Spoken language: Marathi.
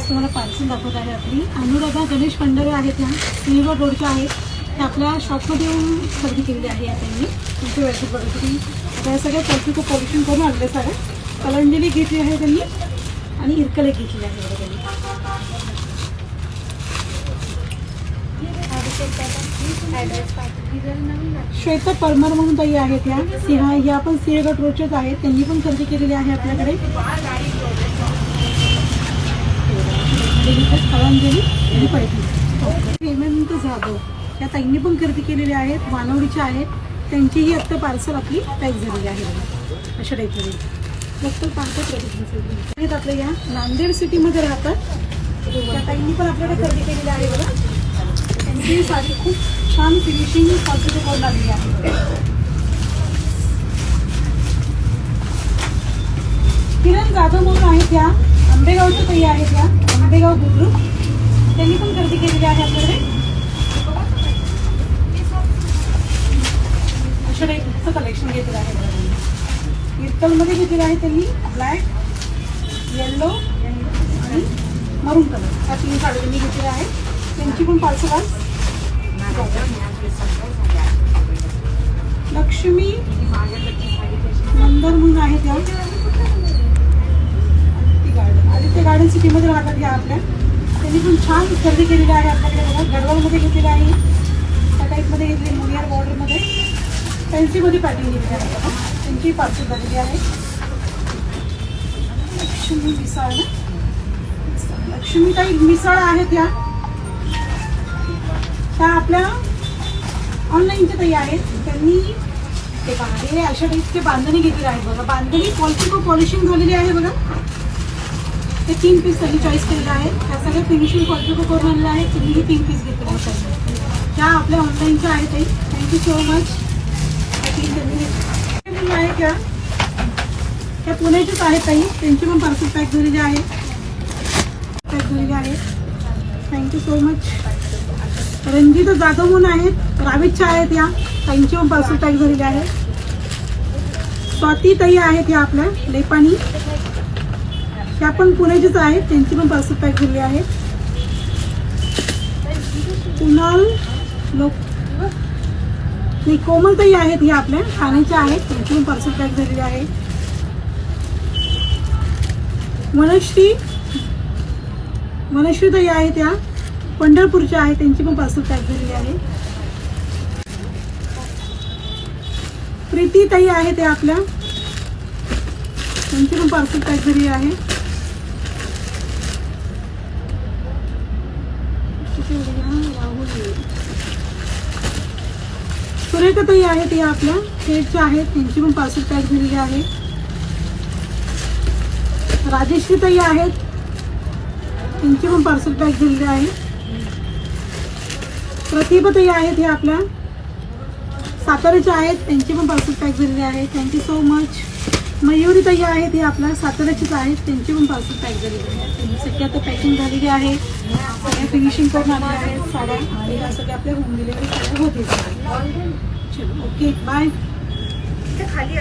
आज तुम्हाला पार्सल दाखवत आहे. आपली अनुराधा गणेश भंडारे आहेत ह्या सिल्वर रोडच्या आहेत. त्या आपल्या शॉपमध्ये येऊन खरेदी केलेली आहे. आता त्यांनी तुमची वेळची बघितली आता या सगळ्या पॉलिटिको पॉलिशिंग करून आणले सगळं. कलंजली घेतली आहे त्यांनी आणि इरकल एक घेतली आहे बघा त्यांनी. श्वेता परमार म्हणून ताई आहेत त्या सिंहा, या पण सिंहगड रोडच्याच आहेत. त्यांनी पण खरेदी केलेली आहे आपल्याकडे. कलांजली आणि पैठणी. हेमंत जाधव या ताईंनी पण खरेदी केलेली आहेत. मानवडीच्या आहेत. त्यांचीही आत्ता पार्सल आपली पॅक झालेली आहे अशा टाईपमध्ये. फक्त पार्सल आहेत आपल्या या नांदेड सिटीमध्ये राहतात. त्या ताईंनी पण आपल्याकडे खरेदी केलेली आहे बघा. त्यांची साडी खूप छान फिनिशिंग क्वालिटी करून आलेली आहे. किरण जाधव म्हणून आहेत त्या आंबेगावच्या ताई आहेत त्या आंबेगाव बुद्रुक. त्यांनी पण खरेदी केलेली आहे आपल्याकडे. अशा टाईपचं कलेक्शन घेतलेलं आहे. इरकलमध्ये घेतलेलं आहे त्यांनी. ब्लॅक, येल्लो आणि मरून कलर या 3 साड्या त्यांनी घेतलेल्या आहेत. त्यांची पण पार्सल आज. लक्ष्मी नंदर म्हणून आहे त्या आदित्य गार्डन सिटीमध्ये राहतात घ्या आपल्या. त्यांनी पण छान खरेदी केलेली आहे आपल्याकडे बघा. गडवालमध्ये घेतलेली आहे. त्या टाईपमध्ये घेतली मुनियर बॉर्डरमध्ये फॅन्सीमध्ये पॅकिंग घेतली आहे बघा. त्यांची पार्सल झालेली आहे. लक्ष्मी मिसाळ ना, लक्ष्मीताई मिसाळ आहेत या. त्या आपल्या ऑनलाईनच्या ताई आहेत. त्यांनी ते बांधलेले अशा टाईपचे बांधणी घेतलेले आहेत बघा. बांधणी पॉलिटिको पॉलिशिंग झालेली आहे बघा. ते 3 पीस त्यांनी चॉईस केलेलं आहे. त्या सगळ्या फिनिशिंग पॉलिटिको करून आणलेलं आहे. तुम्ही 3 पीस घेतलेले आहेत. त्या आपल्या ऑनलाईनच्या आहेत ताई. Thank you so much. त्यांनी आहे त्या पुण्याचीच आहेत ताई. त्यांची पण पार्सल पॅक झालेली आहे. Thank you so much. Ranjita Jadhav म्हणून आहेत रावेतच्या आहेत या. त्यांची पण पार्सल पॅक झालेली आहे. स्वाती ताई आहेत या आपल्या लेपाणी. त्या पण पुण्याचीच आहेत. त्यांची पण पार्सल पॅक झालेली आहे. कुणाल कोमलताई आहेत या आपल्या ठाण्याच्या आहेत. त्यांची पण पार्सल पॅक झालेली आहे. मनश्रीताई आहेत त्या पंढरपूरच्या आहेत. त्यांची पण पार्सल पॅक झालेली आहे. प्रीतीताई आहेत त्या आपल्या. त्यांची पण पार्सल पॅक झालेली आहे. सुरेखाताई आहेत या आपल्या शेडच्या आहेत. त्यांची पण पार्सल पॅक झालेली आहे. राजेश्रीताई आहेत. त्यांची पण पार्सल पॅक झालेली आहे. प्रतिभाताई आहेत हे आपल्या साताऱ्याच्या आहेत. त्यांची पण पार्सल पॅक झालेली आहे. Thank you so much. मयुरीताई आहेत हे आपल्या साताऱ्याचीच आहेत. त्यांची पण पार्सल पॅक झालेली आहे. त्यांची सगळी आता पॅकिंग झालेली आहे. सगळ्या फिनिशिंग करून आलेल्या आहेत साड्या आणि या सगळ्या आपल्या होम डिलिव्हरी सगळ्या होतील. चलो ओके बाय. खाली